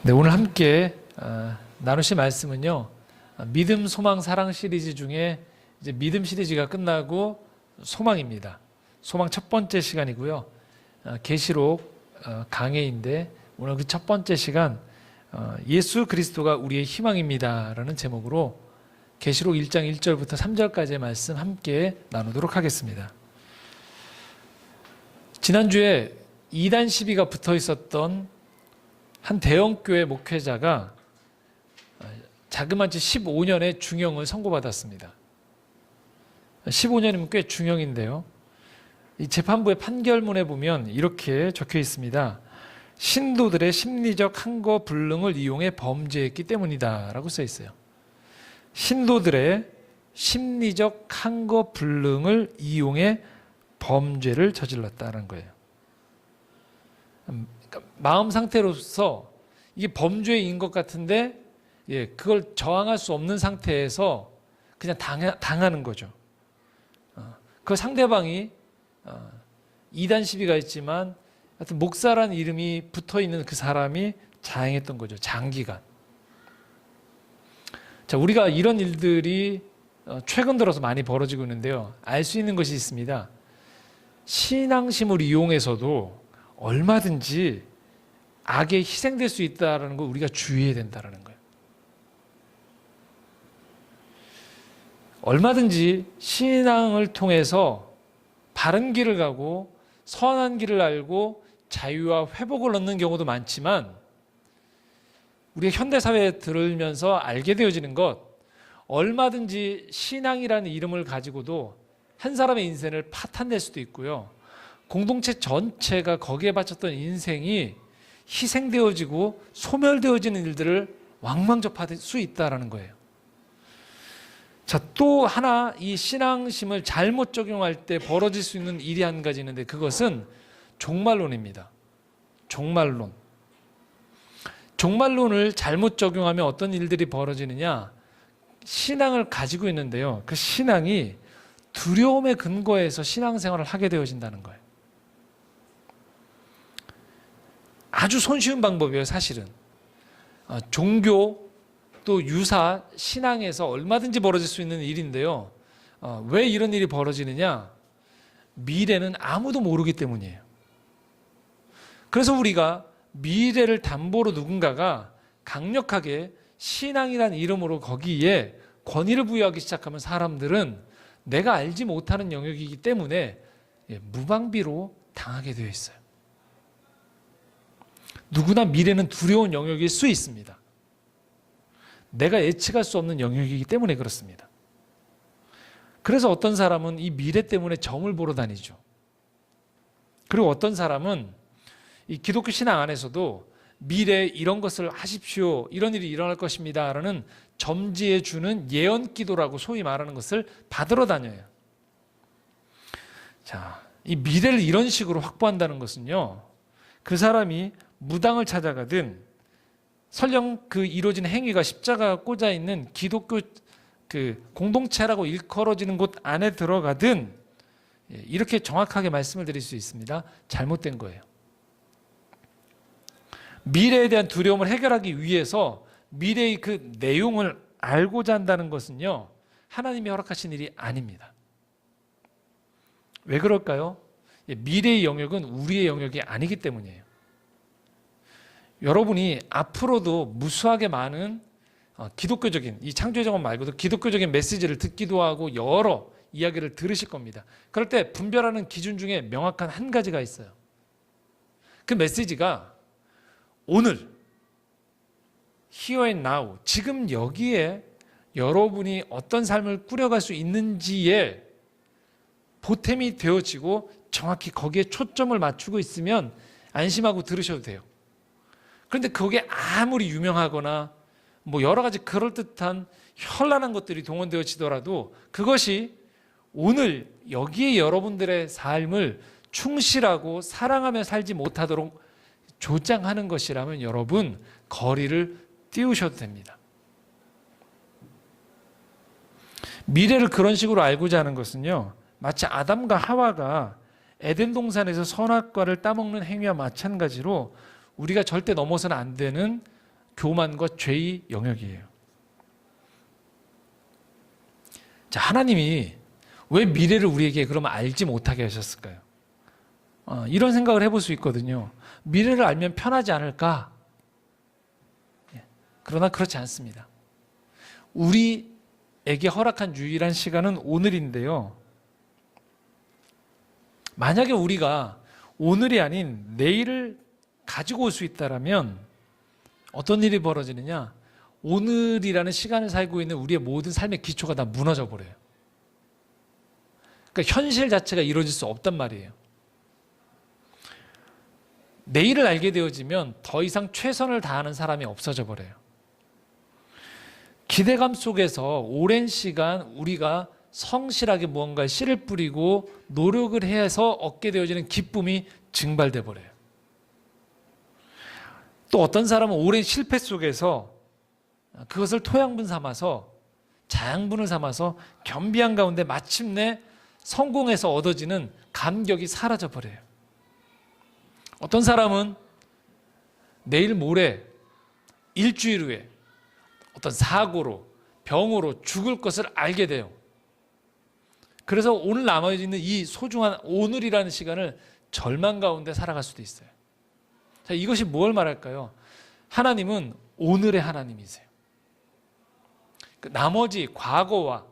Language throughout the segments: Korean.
네, 오늘 함께 나누실 말씀은요, 믿음, 소망, 사랑 시리즈 중에 이제 믿음 시리즈가 끝나고 소망입니다. 소망 첫 번째 시간이고요. 계시록 강해인데 오늘 그 첫 번째 시간 예수 그리스도가 우리의 희망입니다라는 제목으로 계시록 1장 1절부터 3절까지의 말씀 함께 나누도록 하겠습니다. 지난주에 이단 시비가 붙어 있었던 한 대형교회 목회자가 자그마치 15년의 중형을 선고받았습니다. 15년이면 꽤 중형인데요. 이 재판부의 판결문에 보면 이렇게 적혀 있습니다. 신도들의 심리적 항거 불능을 이용해 범죄했기 때문이다 라고 써 있어요. 신도들의 심리적 항거 불능을 이용해 범죄를 저질렀다는 거예요. 마음 상태로서 이게 범죄인 것 같은데 그걸 저항할 수 없는 상태에서 그냥 당하는 거죠. 그 상대방이 이단 시비가 있지만 하여튼 목사라는 이름이 붙어있는 그 사람이 자행했던 거죠. 장기간. 자, 우리가 이런 일들이 최근 들어서 많이 벌어지고 있는데요. 알 수 있는 것이 있습니다. 신앙심을 이용해서도 얼마든지 악에 희생될 수 있다는 걸 우리가 주의해야 된다는 거예요. 얼마든지 신앙을 통해서 바른 길을 가고 선한 길을 알고 자유와 회복을 얻는 경우도 많지만 우리가 현대사회에 들으면서 알게 되어지는 것, 얼마든지 신앙이라는 이름을 가지고도 한 사람의 인생을 파탄낼 수도 있고요. 공동체 전체가 거기에 바쳤던 인생이 희생되어지고 소멸되어지는 일들을 왕망접할 수 있다는 거예요. 자, 또 하나 이 신앙심을 잘못 적용할 때 벌어질 수 있는 일이 한 가지 있는데 그것은 종말론입니다. 종말론. 종말론을 잘못 적용하면 어떤 일들이 벌어지느냐? 신앙을 가지고 있는데요. 그 신앙이 두려움에 근거해서 신앙생활을 하게 되어진다는 거예요. 아주 손쉬운 방법이에요, 사실은. 종교 또 유사 신앙에서 얼마든지 벌어질 수 있는 일인데요. 왜 이런 일이 벌어지느냐? 미래는 아무도 모르기 때문이에요. 그래서 우리가 미래를 담보로 누군가가 강력하게 신앙이라는 이름으로 거기에 권위를 부여하기 시작하면 사람들은 내가 알지 못하는 영역이기 때문에 무방비로 당하게 되어 있어요. 누구나 미래는 두려운 영역일 수 있습니다. 내가 예측할 수 없는 영역이기 때문에 그렇습니다. 그래서 어떤 사람은 이 미래 때문에 점을 보러 다니죠. 그리고 어떤 사람은 이 기독교 신앙 안에서도 미래에 이런 것을 하십시오, 이런 일이 일어날 것입니다 라는 점지해 주는 예언 기도라고 소위 말하는 것을 받으러 다녀요. 자, 이 미래를 이런 식으로 확보한다는 것은요, 그 사람이 무당을 찾아가든 설령 그 이루어진 행위가 십자가가 꽂아 있는 기독교 그 공동체라고 일컬어지는 곳 안에 들어가든 이렇게 정확하게 말씀을 드릴 수 있습니다. 잘못된 거예요. 미래에 대한 두려움을 해결하기 위해서 미래의 그 내용을 알고자 한다는 것은요, 하나님이 허락하신 일이 아닙니다. 왜 그럴까요? 미래의 영역은 우리의 영역이 아니기 때문이에요. 여러분이 앞으로도 무수하게 많은 기독교적인, 이 창조의 정원 말고도 기독교적인 메시지를 듣기도 하고 여러 이야기를 들으실 겁니다. 그럴 때 분별하는 기준 중에 명확한 한 가지가 있어요. 그 메시지가 오늘, here and now, 지금 여기에 여러분이 어떤 삶을 꾸려갈 수 있는지에 보탬이 되어지고 정확히 거기에 초점을 맞추고 있으면 안심하고 들으셔도 돼요. 그런데 그게 아무리 유명하거나 뭐 여러 가지 그럴듯한 현란한 것들이 동원되어지더라도 그것이 오늘 여기에 여러분들의 삶을 충실하고 사랑하며 살지 못하도록 조장하는 것이라면 여러분 거리를 띄우셔도 됩니다. 미래를 그런 식으로 알고자 하는 것은요, 마치 아담과 하와가 에덴 동산에서 선악과를 따먹는 행위와 마찬가지로 우리가 절대 넘어서는 안 되는 교만과 죄의 영역이에요. 자, 하나님이 왜 미래를 우리에게 그러면 알지 못하게 하셨을까요? 이런 생각을 해볼 수 있거든요. 미래를 알면 편하지 않을까? 그러나 그렇지 않습니다. 우리에게 허락한 유일한 시간은 오늘인데요. 만약에 우리가 오늘이 아닌 내일을 가지고 올 수 있다면 어떤 일이 벌어지느냐? 오늘이라는 시간을 살고 있는 우리의 모든 삶의 기초가 다 무너져 버려요. 그러니까 현실 자체가 이루어질 수 없단 말이에요. 내일을 알게 되어지면 더 이상 최선을 다하는 사람이 없어져 버려요. 기대감 속에서 오랜 시간 우리가 성실하게 무언가에 씨를 뿌리고 노력을 해서 얻게 되어지는 기쁨이 증발돼 버려요. 또 어떤 사람은 오랜 실패 속에서 그것을 토양분 삼아서 자양분을 삼아서 겸비한 가운데 마침내 성공해서 얻어지는 감격이 사라져 버려요. 어떤 사람은 내일 모레 일주일 후에 어떤 사고로 병으로 죽을 것을 알게 돼요. 그래서 오늘 남아있는 이 소중한 오늘이라는 시간을 절망 가운데 살아갈 수도 있어요. 자, 이것이 뭘 말할까요? 하나님은 오늘의 하나님이세요. 나머지 과거와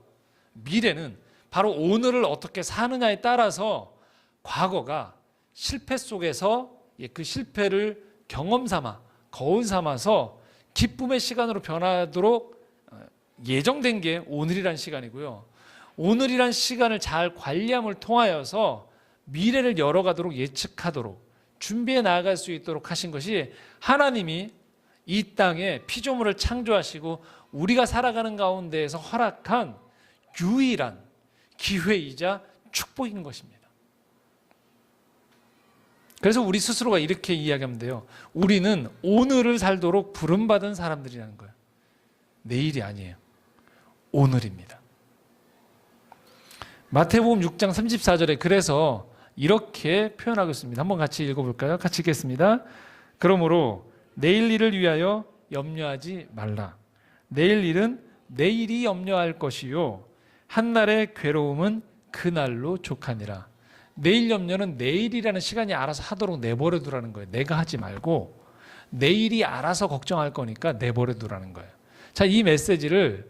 미래는 바로 오늘을 어떻게 사느냐에 따라서 과거가 실패 속에서 그 실패를 경험 삼아 거울 삼아서 기쁨의 시간으로 변하도록 예정된 게 오늘이란 시간이고요. 오늘이란 시간을 잘 관리함을 통하여서 미래를 열어가도록 예측하도록 준비해 나아갈 수 있도록 하신 것이 하나님이 이 땅에 피조물을 창조하시고 우리가 살아가는 가운데에서 허락한 유일한 기회이자 축복인 것입니다. 그래서 우리 스스로가 이렇게 이야기하면 돼요. 우리는 오늘을 살도록 부름받은 사람들이라는 거예요. 내일이 아니에요. 오늘입니다. 마태복음 6장 34절에 그래서 이렇게 표현하고 있습니다. 한번 같이 읽어볼까요? 같이 읽겠습니다. 그러므로 내일 일을 위하여 염려하지 말라. 내일 일은 내일이 염려할 것이요 한날의 괴로움은 그날로 족하니라. 내일 염려는 내일이라는 시간이 알아서 하도록 내버려 두라는 거예요. 내가 하지 말고 내일이 알아서 걱정할 거니까 내버려 두라는 거예요. 자, 이 메시지를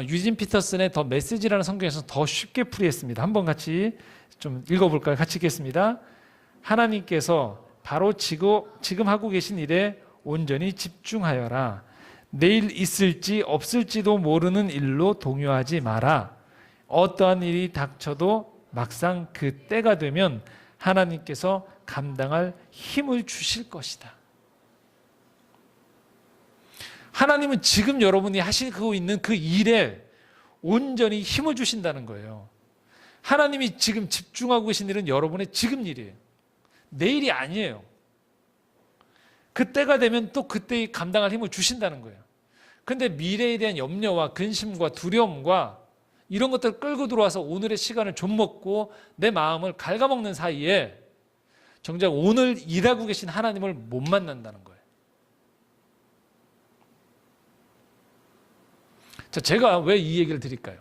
유진 피터슨의 더 메시지라는 성경에서 더 쉽게 풀이했습니다. 한번 같이 좀 읽어볼까요? 같이 읽겠습니다. 하나님께서 바로 지금 하고 계신 일에 온전히 집중하여라. 내일 있을지 없을지도 모르는 일로 동요하지 마라. 어떠한 일이 닥쳐도 막상 그 때가 되면 하나님께서 감당할 힘을 주실 것이다. 하나님은 지금 여러분이 하시고 있는 그 일에 온전히 힘을 주신다는 거예요. 하나님이 지금 집중하고 계신 일은 여러분의 지금 일이에요. 내일이 아니에요. 그때가 되면 또 그때 감당할 힘을 주신다는 거예요. 그런데 미래에 대한 염려와 근심과 두려움과 이런 것들을 끌고 들어와서 오늘의 시간을 좀먹고 내 마음을 갉아먹는 사이에 정작 오늘 일하고 계신 하나님을 못 만난다는 거예요. 자, 제가 왜 이 얘기를 드릴까요?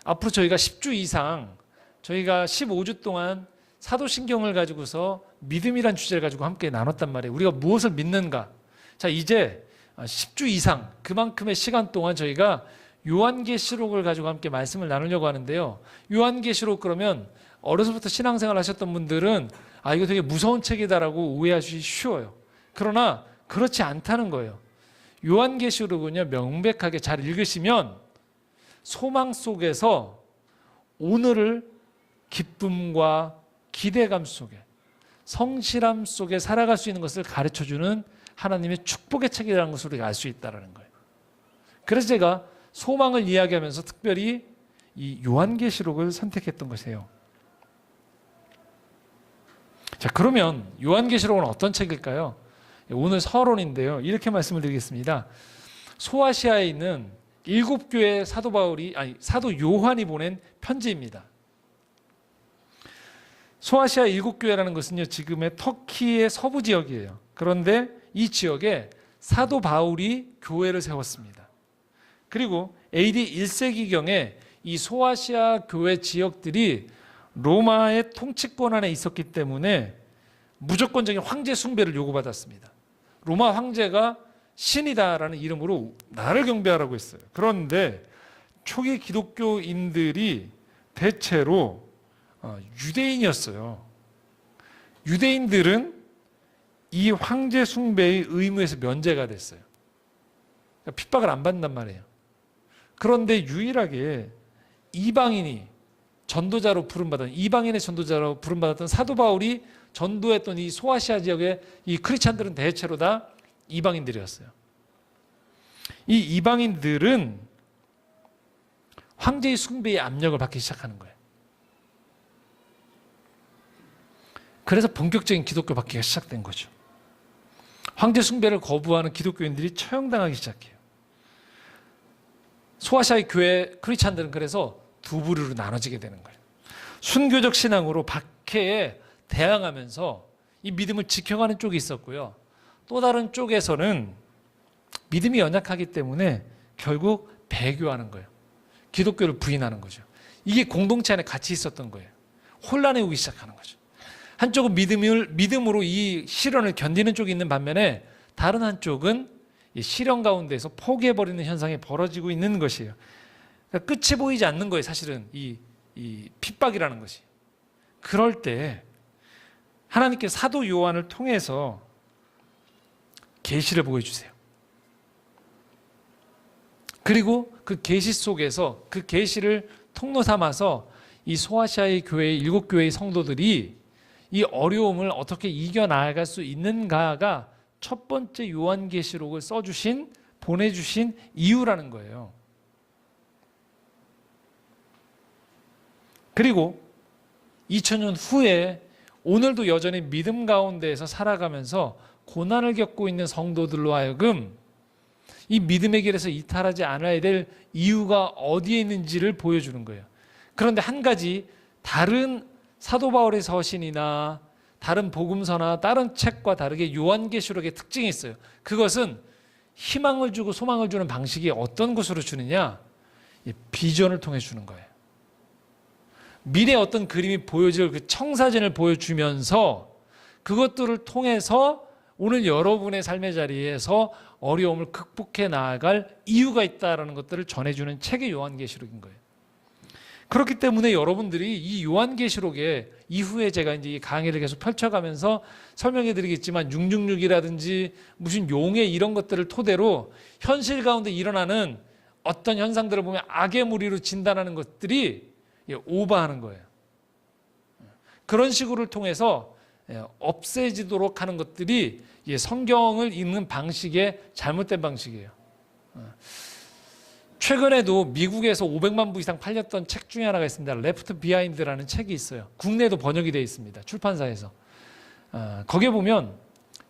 앞으로 저희가 10주 이상, 저희가 15주 동안 사도신경을 가지고서 믿음이란 주제를 가지고 함께 나눴단 말이에요. 우리가 무엇을 믿는가? 자, 이제 10주 이상 그만큼의 시간 동안 저희가 요한계시록을 가지고 함께 말씀을 나누려고 하는데요. 요한계시록 그러면 어려서부터 신앙생활 하셨던 분들은 이거 되게 무서운 책이다라고 오해하시기 쉬워요. 그러나 그렇지 않다는 거예요. 요한계시록은요, 명백하게 잘 읽으시면 소망 속에서 오늘을 기쁨과 기대감 속에 성실함 속에 살아갈 수 있는 것을 가르쳐주는 하나님의 축복의 책이라는 것을 우리가 알 수 있다는 거예요. 그래서 제가 소망을 이야기하면서 특별히 이 요한계시록을 선택했던 것이에요. 자, 그러면 요한계시록은 어떤 책일까요? 오늘 서론인데요. 이렇게 말씀을 드리겠습니다. 소아시아에 있는 7교회 사도 요한이 보낸 편지입니다. 소아시아 7교회라는 것은요, 지금의 터키의 서부 지역이에요. 그런데 이 지역에 사도 바울이 교회를 세웠습니다. 그리고 AD 1세기경에 이 소아시아 교회 지역들이 로마의 통치권 안에 있었기 때문에 무조건적인 황제 숭배를 요구받았습니다. 로마 황제가 신이다라는 이름으로 나를 경배하라고 했어요. 그런데 초기 기독교인들이 대체로 유대인이었어요. 유대인들은 이 황제 숭배의 의무에서 면제가 됐어요. 그러니까 핍박을 안 받는단 말이에요. 그런데 유일하게 이방인이 전도자로 부름받은, 이방인의 전도자로 부름받았던 사도 바울이 전도했던 이 소아시아 지역의 이 크리스찬들은 대체로 다 이방인들이었어요. 이 이방인들은 황제의 숭배의 압력을 받기 시작하는 거예요. 그래서 본격적인 기독교 받기가 시작된 거죠. 황제 숭배를 거부하는 기독교인들이 처형당하기 시작해요. 소아시아의 교회 크리스찬들은 그래서 두 부류로 나눠지게 되는 거예요. 순교적 신앙으로 박해에 대항하면서 이 믿음을 지켜가는 쪽이 있었고요. 또 다른 쪽에서는 믿음이 연약하기 때문에 결국 배교하는 거예요. 기독교를 부인하는 거죠. 이게 공동체 안에 같이 있었던 거예요. 혼란이 오기 시작하는 거죠. 한쪽은 믿음으로 이 시련을 견디는 쪽이 있는 반면에 다른 한쪽은 이 시련 가운데서 포기해버리는 현상이 벌어지고 있는 것이에요. 그러니까 끝이 보이지 않는 거예요. 사실은 이 핍박이라는 것이. 그럴 때 하나님께서 사도 요한을 통해서 계시를 보여주세요. 그리고 그 계시 속에서 그 계시를 통로 삼아서 이 소아시아의 교회의 7교회의 성도들이 이 어려움을 어떻게 이겨나갈 수 있는가가 첫 번째 요한계시록을 보내주신 이유라는 거예요. 그리고 2000년 후에 오늘도 여전히 믿음 가운데에서 살아가면서 고난을 겪고 있는 성도들로 하여금 이 믿음의 길에서 이탈하지 않아야 될 이유가 어디에 있는지를 보여주는 거예요. 그런데 한 가지 다른 사도 바울의 서신이나 다른 복음서나 다른 책과 다르게 요한계시록의 특징이 있어요. 그것은 희망을 주고 소망을 주는 방식이 어떤 것으로 주느냐? 비전을 통해 주는 거예요. 미래에 어떤 그림이 보여질 그 청사진을 보여주면서 그것들을 통해서 오늘 여러분의 삶의 자리에서 어려움을 극복해 나아갈 이유가 있다는 것들을 전해주는 책이 요한계시록인 거예요. 그렇기 때문에 여러분들이 이 요한계시록에 이후에 제가 이제 이 강의를 계속 펼쳐가면서 설명해 드리겠지만 666이라든지 무슨 용해 이런 것들을 토대로 현실 가운데 일어나는 어떤 현상들을 보면 악의 무리로 진단하는 것들이 오버하는 거예요. 그런 식으로 통해서 없애지도록 하는 것들이 성경을 읽는 방식의 잘못된 방식이에요. 최근에도 미국에서 500만 부 이상 팔렸던 책 중에 하나가 있습니다. 레프트 비하인드라는 책이 있어요. 국내에도 번역이 되어 있습니다. 출판사에서. 거기에 보면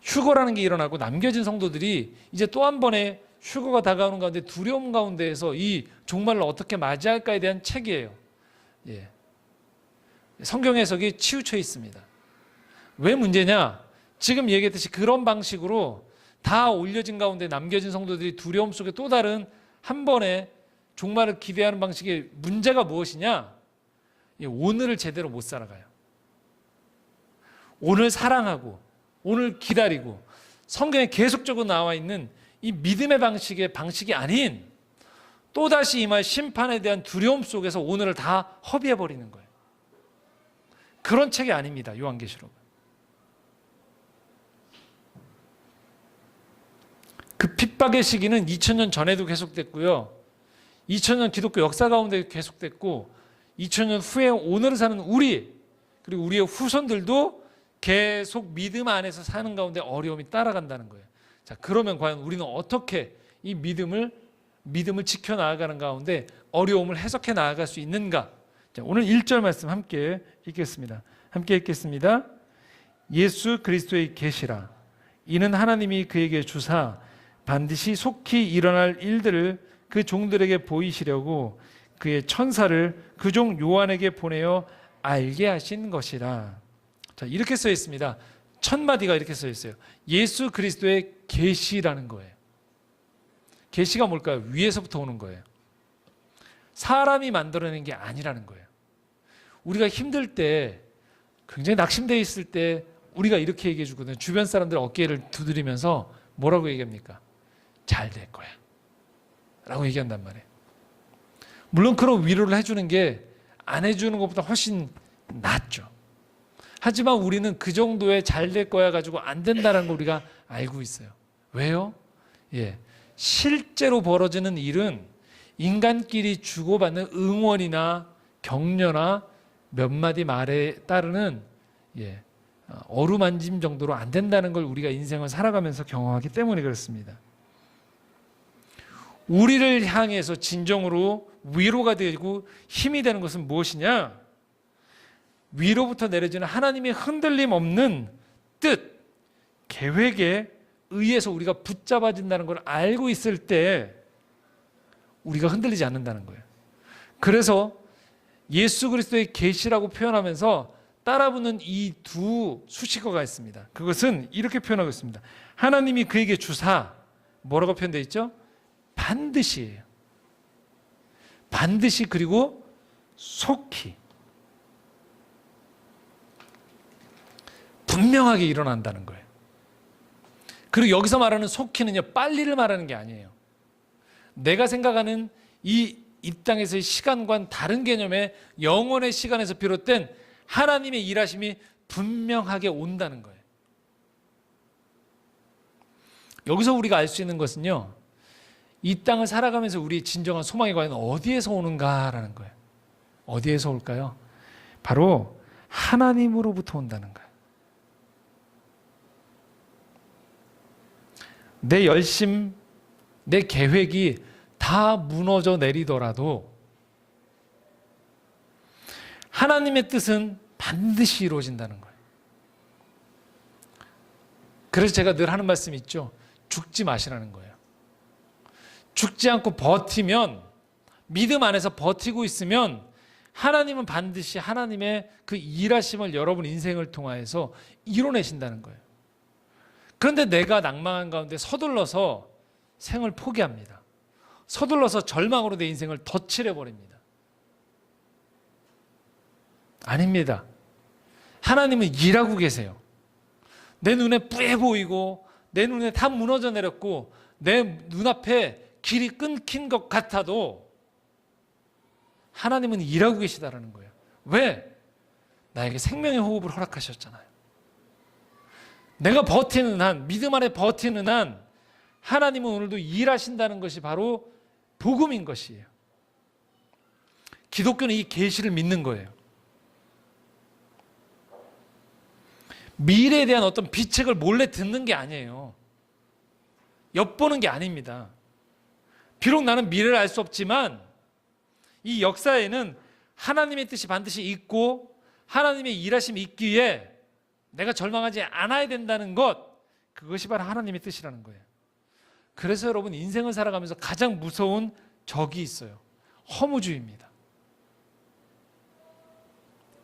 휴거라는 게 일어나고 남겨진 성도들이 이제 또 한 번의 휴거가 다가오는 가운데 두려움 가운데에서 이 종말을 어떻게 맞이할까에 대한 책이에요. 성경 해석이 치우쳐 있습니다. 왜 문제냐? 지금 얘기했듯이 그런 방식으로 다 올려진 가운데 남겨진 성도들이 두려움 속에 또 다른 한 번에 종말을 기대하는 방식의 문제가 무엇이냐? 오늘을 제대로 못 살아가요. 오늘 사랑하고 오늘 기다리고 성경에 계속적으로 나와 있는 이 믿음의 방식이 아닌 또다시 임할 심판에 대한 두려움 속에서 오늘을 다 허비해버리는 거예요. 그런 책이 아닙니다. 요한계시록. 그 핍박의 시기는 2000년 전에도 계속됐고요. 2000년 기독교 역사 가운데 계속됐고 2000년 후에 오늘을 사는 우리 그리고 우리의 후손들도 계속 믿음 안에서 사는 가운데 어려움이 따라간다는 거예요. 자, 그러면 과연 우리는 어떻게 이 믿음을 지켜 나아가는 가운데 어려움을 해석해 나아갈 수 있는가? 자, 오늘 1절 말씀 함께 읽겠습니다. 함께 읽겠습니다. 예수 그리스도의 계시라. 이는 하나님이 그에게 주사 반드시 속히 일어날 일들을 그 종들에게 보이시려고 그의 천사를 그 종 요한에게 보내어 알게 하신 것이라. 자, 이렇게 써 있습니다. 첫 마디가 이렇게 써 있어요. 예수 그리스도의 계시라는 거예요. 계시가 뭘까요? 위에서부터 오는 거예요. 사람이 만들어낸 게 아니라는 거예요. 우리가 힘들 때, 굉장히 낙심되어 있을 때 우리가 이렇게 얘기해 주거든요. 주변 사람들 어깨를 두드리면서 뭐라고 얘기합니까? 잘 될 거야 라고 얘기한단 말이에요. 물론 그런 위로를 해주는 게 안 해주는 것보다 훨씬 낫죠. 하지만 우리는 그 정도의 잘 될 거야 가지고 안 된다는 걸 우리가 알고 있어요. 왜요? 실제로 벌어지는 일은 인간끼리 주고받는 응원이나 격려나 몇 마디 말에 따르는 어루만짐 정도로 안 된다는 걸 우리가 인생을 살아가면서 경험하기 때문에 그렇습니다. 우리를 향해서 진정으로 위로가 되고 힘이 되는 것은 무엇이냐? 위로부터 내려지는 하나님의 흔들림 없는 뜻, 계획에 의해서 우리가 붙잡아진다는 걸 알고 있을 때 우리가 흔들리지 않는다는 거예요. 그래서 예수 그리스도의 계시라고 표현하면서 따라붙는 이 두 수식어가 있습니다. 그것은 이렇게 표현하고 있습니다. 하나님이 그에게 주사, 뭐라고 표현되어 있죠? 반드시예요. 반드시, 그리고 속히, 분명하게 일어난다는 거예요. 그리고 여기서 말하는 속히는요, 빨리를 말하는 게 아니에요. 내가 생각하는 이 땅에서의 시간과는 다른 개념의 영원의 시간에서 비롯된 하나님의 일하심이 분명하게 온다는 거예요. 여기서 우리가 알 수 있는 것은요, 이 땅을 살아가면서 우리의 진정한 소망이 과연 어디에서 오는가라는 거예요. 어디에서 올까요? 바로 하나님으로부터 온다는 거예요. 내 열심, 내 계획이 다 무너져 내리더라도 하나님의 뜻은 반드시 이루어진다는 거예요. 그래서 제가 늘 하는 말씀이 있죠. 죽지 마시라는 거예요. 죽지 않고 버티면, 믿음 안에서 버티고 있으면 하나님은 반드시 하나님의 그 일하심을 여러분 인생을 통하여서 이뤄내신다는 거예요. 그런데 내가 낭망한 가운데 서둘러서 생을 포기합니다. 서둘러서 절망으로 내 인생을 덧칠해버립니다. 아닙니다. 하나님은 일하고 계세요. 내 눈에 뿌해 보이고 내 눈에 다 무너져 내렸고 내 눈앞에 길이 끊긴 것 같아도 하나님은 일하고 계시다라는 거예요. 왜? 나에게 생명의 호흡을 허락하셨잖아요. 내가 버티는 한, 믿음 안에 버티는 한 하나님은 오늘도 일하신다는 것이 바로 복음인 것이에요. 기독교는 이 계시를 믿는 거예요. 미래에 대한 어떤 비책을 몰래 듣는 게 아니에요. 엿보는 게 아닙니다. 비록 나는 미래를 알 수 없지만 이 역사에는 하나님의 뜻이 반드시 있고 하나님의 일하심이 있기에 내가 절망하지 않아야 된다는 것, 그것이 바로 하나님의 뜻이라는 거예요. 그래서 여러분 인생을 살아가면서 가장 무서운 적이 있어요. 허무주의입니다.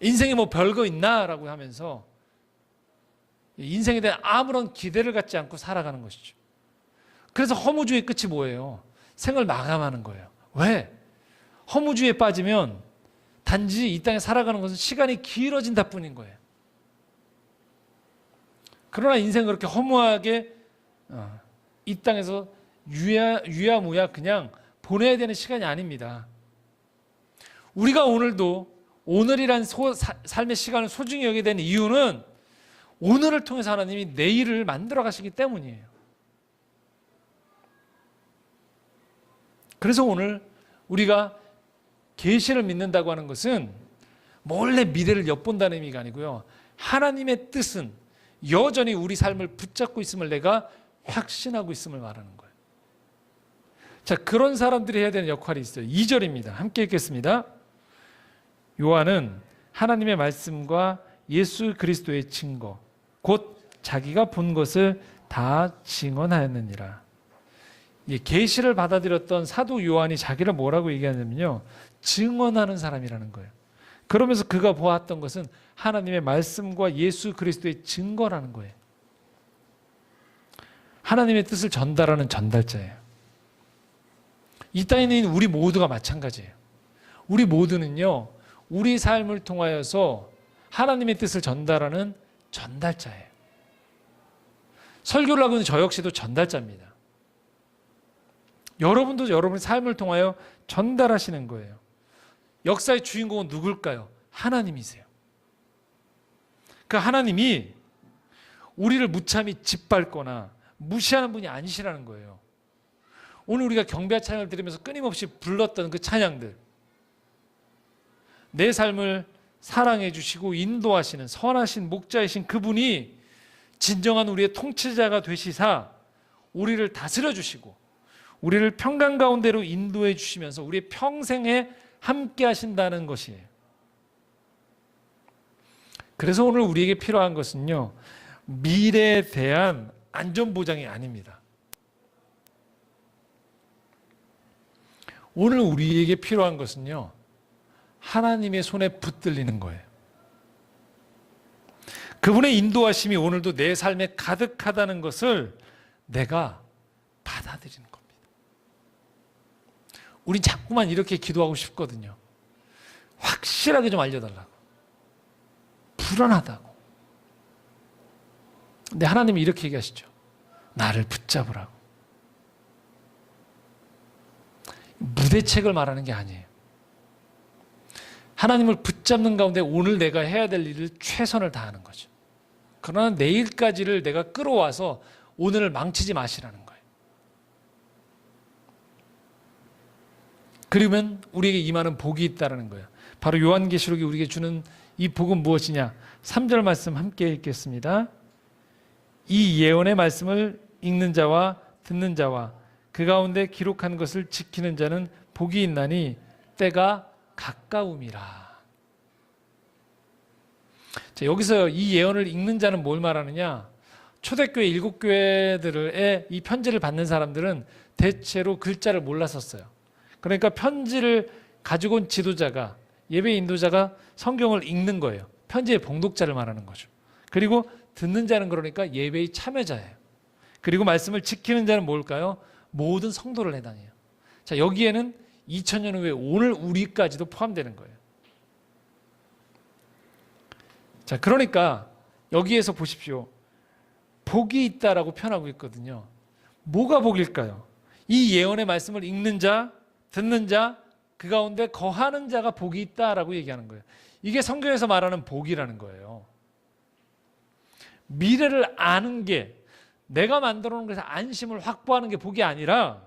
인생에 뭐 별거 있나? 라고 하면서 인생에 대한 아무런 기대를 갖지 않고 살아가는 것이죠. 그래서 허무주의의 끝이 뭐예요? 생을 마감하는 거예요. 왜? 허무주의에 빠지면 단지 이 땅에 살아가는 것은 시간이 길어진다 뿐인 거예요. 그러나 인생은 그렇게 허무하게 이 땅에서 유야무야 그냥 보내야 되는 시간이 아닙니다. 우리가 오늘도 오늘이란 삶의 시간을 소중히 여기게 된 이유는 오늘을 통해서 하나님이 내일을 만들어 가시기 때문이에요. 그래서 오늘 우리가 계시를 믿는다고 하는 것은 몰래 미래를 엿본다는 의미가 아니고요. 하나님의 뜻은 여전히 우리 삶을 붙잡고 있음을 내가 확신하고 있음을 말하는 거예요. 자, 그런 사람들이 해야 되는 역할이 있어요. 2절입니다. 함께 읽겠습니다. 요한은 하나님의 말씀과 예수 그리스도의 증거, 곧 자기가 본 것을 다 증언하였느니라. 계시를 받아들였던 사도 요한이 자기를 뭐라고 얘기하냐면요, 증언하는 사람이라는 거예요. 그러면서 그가 보았던 것은 하나님의 말씀과 예수 그리스도의 증거라는 거예요. 하나님의 뜻을 전달하는 전달자예요. 이 땅에 있는 우리 모두가 마찬가지예요. 우리 모두는요, 우리 삶을 통하여서 하나님의 뜻을 전달하는 전달자예요. 설교를 하고 있는 저 역시도 전달자입니다. 여러분도 여러분의 삶을 통하여 전달하시는 거예요. 역사의 주인공은 누굴까요? 하나님이세요. 그 하나님이 우리를 무참히 짓밟거나 무시하는 분이 아니시라는 거예요. 오늘 우리가 경배 찬양을 들으면서 끊임없이 불렀던 그 찬양들, 내 삶을 사랑해 주시고 인도하시는 선하신 목자이신 그분이 진정한 우리의 통치자가 되시사 우리를 다스려 주시고 우리를 평강 가운데로 인도해 주시면서 우리의 평생에 함께 하신다는 것이에요. 그래서 오늘 우리에게 필요한 것은요, 미래에 대한 안전보장이 아닙니다. 오늘 우리에게 필요한 것은요, 하나님의 손에 붙들리는 거예요. 그분의 인도하심이 오늘도 내 삶에 가득하다는 것을 내가 받아들이는 겁니다. 우린 자꾸만 이렇게 기도하고 싶거든요. 확실하게 좀 알려달라고. 불안하다고. 근데 하나님이 이렇게 얘기하시죠. 나를 붙잡으라고. 무대책을 말하는 게 아니에요. 하나님을 붙잡는 가운데 오늘 내가 해야 될 일을 최선을 다하는 거죠. 그러나 내일까지를 내가 끌어와서 오늘을 망치지 마시라는 거예요. 그러면 우리에게 임하는 복이 있다는 거예요. 바로 요한계시록이 우리에게 주는 이 복은 무엇이냐? 3절 말씀 함께 읽겠습니다. 이 예언의 말씀을 읽는 자와 듣는 자와 그 가운데 기록한 것을 지키는 자는 복이 있나니 때가 가까움이라. 자, 여기서 이 예언을 읽는 자는 뭘 말하느냐? 초대교회 7교회들의 이 편지를 받는 사람들은 대체로 글자를 몰랐었어요. 그러니까 편지를 가지고 온 지도자가, 예배 인도자가 성경을 읽는 거예요. 편지의 봉독자를 말하는 거죠. 그리고 듣는 자는 그러니까 예배의 참여자예요. 그리고 말씀을 지키는 자는 뭘까요? 모든 성도를 해당해요. 자, 여기에는 2000년 후에 오늘 우리까지도 포함되는 거예요. 자, 그러니까 여기에서 보십시오. 복이 있다라고 표현하고 있거든요. 뭐가 복일까요? 이 예언의 말씀을 읽는 자, 듣는 자, 그 가운데 거하는 자가 복이 있다라고 얘기하는 거예요. 이게 성경에서 말하는 복이라는 거예요. 미래를 아는 게, 내가 만들어 놓은 것에서 안심을 확보하는 게 복이 아니라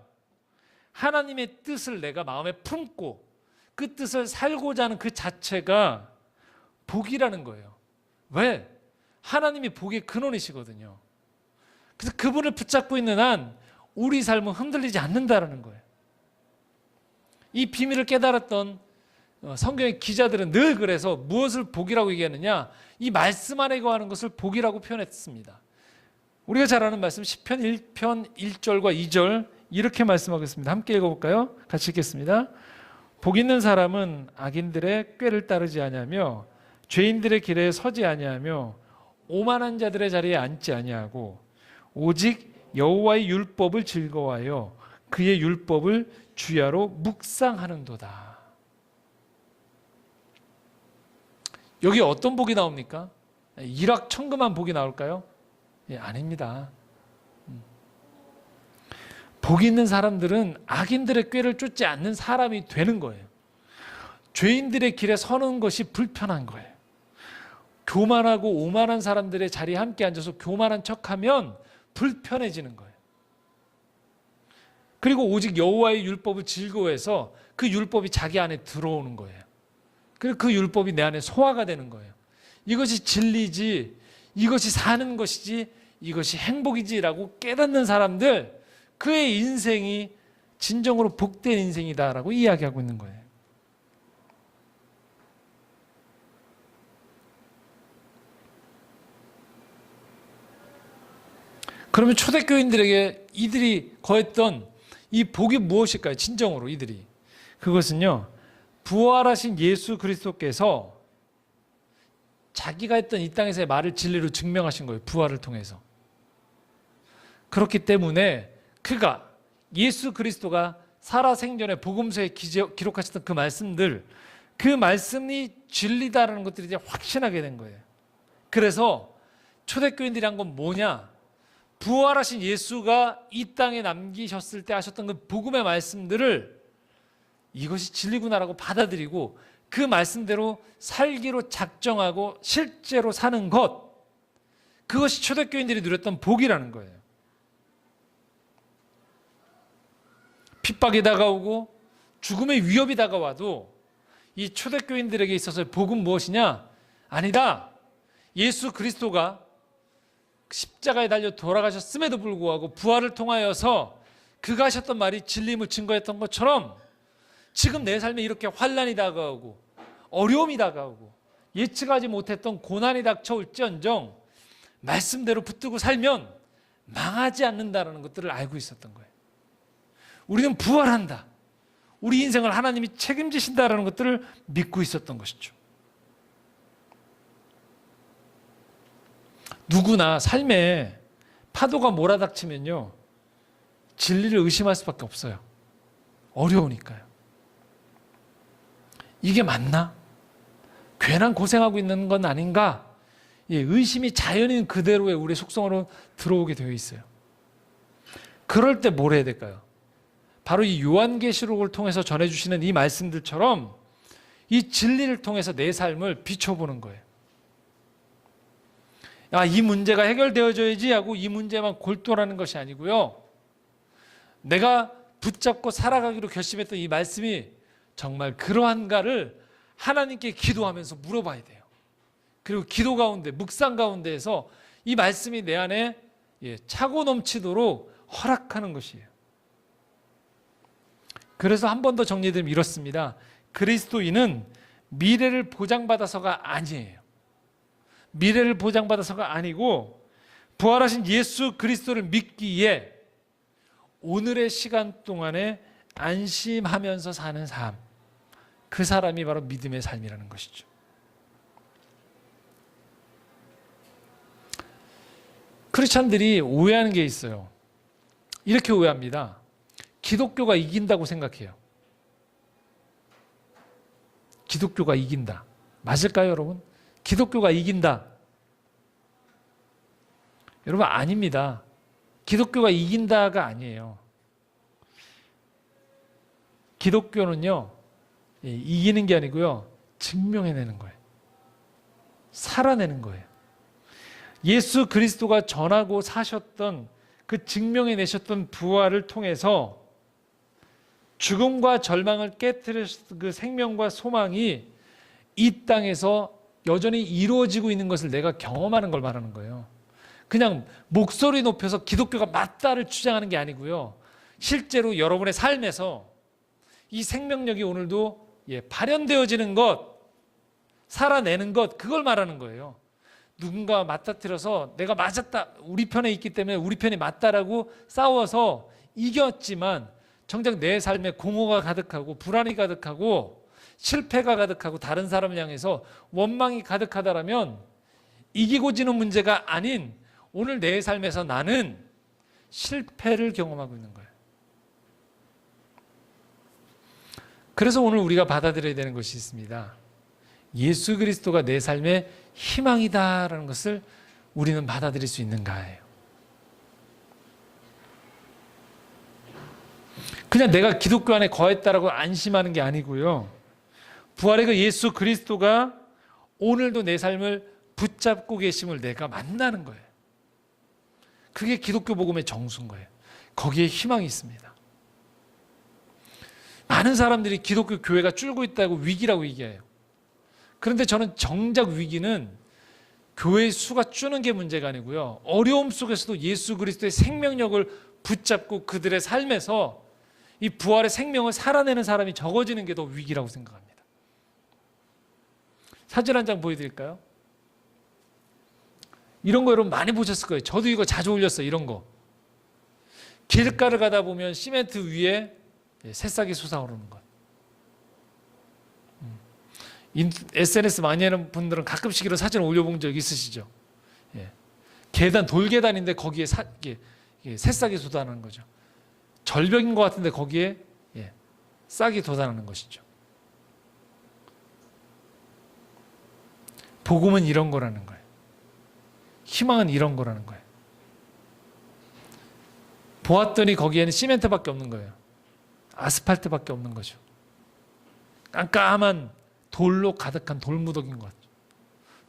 하나님의 뜻을 내가 마음에 품고 그 뜻을 살고자 하는 그 자체가 복이라는 거예요. 왜? 하나님이 복의 근원이시거든요. 그래서 그분을 붙잡고 있는 한 우리 삶은 흔들리지 않는다라는 거예요. 이 비밀을 깨달았던 성경의 기자들은 늘 그래서 무엇을 복이라고 얘기하느냐? 이 말씀 안에 거하는 것을 복이라고 표현했습니다. 우리가 잘 아는 말씀 시편 1편 1절과 2절 이렇게 말씀하겠습니다. 함께 읽어볼까요? 같이 읽겠습니다. 복 있는 사람은 악인들의 꾀를 따르지 아니하며 죄인들의 길에 서지 아니하며 오만한 자들의 자리에 앉지 아니하고 오직 여호와의 율법을 즐거워하여 그의 율법을 주야로 묵상하는도다. 여기 어떤 복이 나옵니까? 일확천금한 복이 나올까요? 예, 아닙니다. 복 있는 사람들은 악인들의 꾀를 쫓지 않는 사람이 되는 거예요. 죄인들의 길에 서는 것이 불편한 거예요. 교만하고 오만한 사람들의 자리에 함께 앉아서 교만한 척하면 불편해지는 거예요. 그리고 오직 여호와의 율법을 즐거워해서 그 율법이 자기 안에 들어오는 거예요. 그리고 그 율법이 내 안에 소화가 되는 거예요. 이것이 진리지, 이것이 사는 것이지, 이것이 행복이지라고 깨닫는 사람들, 그의 인생이 진정으로 복된 인생이다라고 이야기하고 있는 거예요. 그러면 초대교인들에게 이들이 거했던 이 복이 무엇일까요? 진정으로 이들이. 그것은요, 부활하신 예수 그리스도께서 자기가 했던 이 땅에서의 말을 진리로 증명하신 거예요. 부활을 통해서. 그렇기 때문에 그가, 예수 그리스도가 살아생전에 복음서에 기록하셨던 그 말씀들, 그 말씀이 진리다라는 것들이 이제 확신하게 된 거예요. 그래서 초대교인들이 한 건 뭐냐? 부활하신 예수가 이 땅에 남기셨을 때 하셨던 그 복음의 말씀들을 이것이 진리구나라고 받아들이고 그 말씀대로 살기로 작정하고 실제로 사는 것, 그것이 초대교인들이 누렸던 복이라는 거예요. 핍박이 다가오고 죽음의 위협이 다가와도 이 초대교인들에게 있어서 복은 무엇이냐? 아니다. 예수 그리스도가 십자가에 달려 돌아가셨음에도 불구하고 부활을 통하여서 그가 하셨던 말이 진리임을 증거했던 것처럼 지금 내 삶에 이렇게 환난이 다가오고 어려움이 다가오고 예측하지 못했던 고난이 닥쳐올지언정 말씀대로 붙들고 살면 망하지 않는다는 것들을 알고 있었던 거예요. 우리는 부활한다. 우리 인생을 하나님이 책임지신다는 것들을 믿고 있었던 것이죠. 누구나 삶에 파도가 몰아닥치면요, 진리를 의심할 수밖에 없어요. 어려우니까요. 이게 맞나? 괜한 고생하고 있는 건 아닌가? 의심이 자연인 그대로의 우리의 속성으로 들어오게 되어 있어요. 그럴 때 뭘 해야 될까요? 바로 이 요한계시록을 통해서 전해주시는 이 말씀들처럼 이 진리를 통해서 내 삶을 비춰보는 거예요. 이 문제가 해결되어져야지 하고 이 문제만 골똘하는 것이 아니고요. 내가 붙잡고 살아가기로 결심했던 이 말씀이 정말 그러한가를 하나님께 기도하면서 물어봐야 돼요. 그리고 기도 가운데, 묵상 가운데에서 이 말씀이 내 안에 차고 넘치도록 허락하는 것이에요. 그래서 한 번 더 정리드리면 이렇습니다. 그리스도인은 미래를 보장받아서가 아니에요. 미래를 보장받아서가 아니고 부활하신 예수 그리스도를 믿기에 오늘의 시간 동안에 안심하면서 사는 삶, 그 사람이 바로 믿음의 삶이라는 것이죠. 크리스찬들이 오해하는 게 있어요. 이렇게 오해합니다. 기독교가 이긴다고 생각해요. 기독교가 이긴다. 맞을까요, 여러분? 기독교가 이긴다. 여러분, 아닙니다. 기독교가 이긴다가 아니에요. 기독교는요, 이기는 게 아니고요, 증명해내는 거예요. 살아내는 거예요. 예수 그리스도가 전하고 사셨던 그 증명해내셨던 부활을 통해서 죽음과 절망을 깨트렸던 그 생명과 소망이 이 땅에서 여전히 이루어지고 있는 것을 내가 경험하는 걸 말하는 거예요. 그냥 목소리 높여서 기독교가 맞다를 주장하는 게 아니고요. 실제로 여러분의 삶에서 이 생명력이 오늘도 발현되어지는 것, 살아내는 것, 그걸 말하는 거예요. 누군가 맞닥뜨려서 내가 맞았다, 우리 편에 있기 때문에 우리 편이 맞다라고 싸워서 이겼지만 정작 내 삶에 공허가 가득하고 불안이 가득하고 실패가 가득하고 다른 사람을 향해서 원망이 가득하다라면 이기고 지는 문제가 아닌 오늘 내 삶에서 나는 실패를 경험하고 있는 거예요. 그래서 오늘 우리가 받아들여야 되는 것이 있습니다. 예수 그리스도가 내 삶의 희망이다라는 것을 우리는 받아들일 수 있는가예요. 그냥 내가 기독교 안에 거했다라고 안심하는 게 아니고요. 부활의 그 예수 그리스도가 오늘도 내 삶을 붙잡고 계심을 내가 만나는 거예요. 그게 기독교 복음의 정수인 거예요. 거기에 희망이 있습니다. 많은 사람들이 기독교 교회가 줄고 있다고 위기라고 얘기해요. 그런데 저는 정작 위기는 교회의 수가 줄는 게 문제가 아니고요. 어려움 속에서도 예수 그리스도의 생명력을 붙잡고 그들의 삶에서 이 부활의 생명을 살아내는 사람이 적어지는 게 더 위기라고 생각합니다. 사진 한 장 보여드릴까요? 이런 거 여러분 많이 보셨을 거예요. 저도 이거 자주 올렸어요. 이런 거. 길가를 가다 보면 시멘트 위에 새싹이 솟아오르는 것. SNS 많이 하는 분들은 가끔씩 이런 사진을 올려본 적 있으시죠? 예. 계단, 돌계단인데 거기에 새싹이 돋아나는 거죠. 절벽인 것 같은데 거기에 싹이 돋아나는 것이죠. 복음은 이런 거라는 거예요. 희망은 이런 거라는 거예요. 보았더니 거기에는 시멘트밖에 없는 거예요. 아스팔트밖에 없는 거죠. 깜깜한 돌로 가득한 돌무더기인 것 같죠.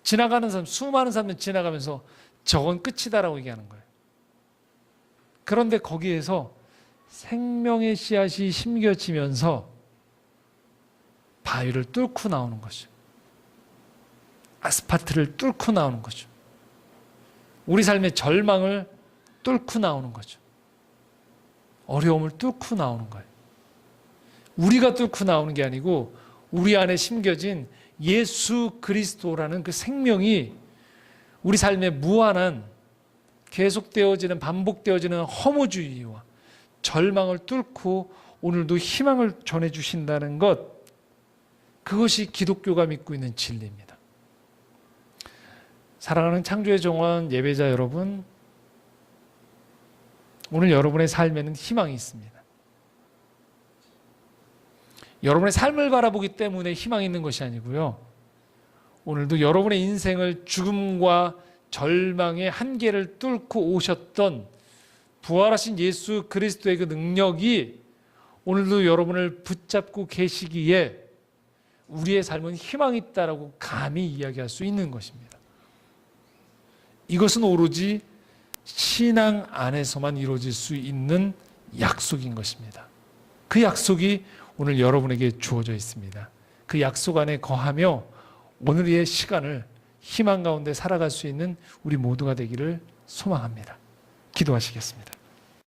지나가는 사람, 수많은 사람들 지나가면서 저건 끝이다라고 얘기하는 거예요. 그런데 거기에서 생명의 씨앗이 심겨지면서 바위를 뚫고 나오는 거죠. 아스팔트를 뚫고 나오는 거죠. 우리 삶의 절망을 뚫고 나오는 거죠. 어려움을 뚫고 나오는 거예요. 우리가 뚫고 나오는 게 아니고 우리 안에 심겨진 예수 그리스도라는 그 생명이 우리 삶의 무한한 계속되어지는 반복되어지는 허무주의와 절망을 뚫고 오늘도 희망을 전해주신다는 것, 그것이 기독교가 믿고 있는 진리입니다. 사랑하는 창조의 정원 예배자 여러분, 오늘 여러분의 삶에는 희망이 있습니다. 여러분의 삶을 바라보기 때문에 희망이 있는 것이 아니고요, 오늘도 여러분의 인생을 죽음과 절망의 한계를 뚫고 오셨던 부활하신 예수 그리스도의 그 능력이 오늘도 여러분을 붙잡고 계시기에 우리의 삶은 희망이 있다라고 감히 이야기할 수 있는 것입니다. 이것은 오로지 신앙 안에서만 이루어질 수 있는 약속인 것입니다. 그 약속이 오늘 여러분에게 주어져 있습니다. 그 약속 안에 거하며 오늘의 시간을 희망 가운데 살아갈 수 있는 우리 모두가 되기를 소망합니다. 기도하시겠습니다.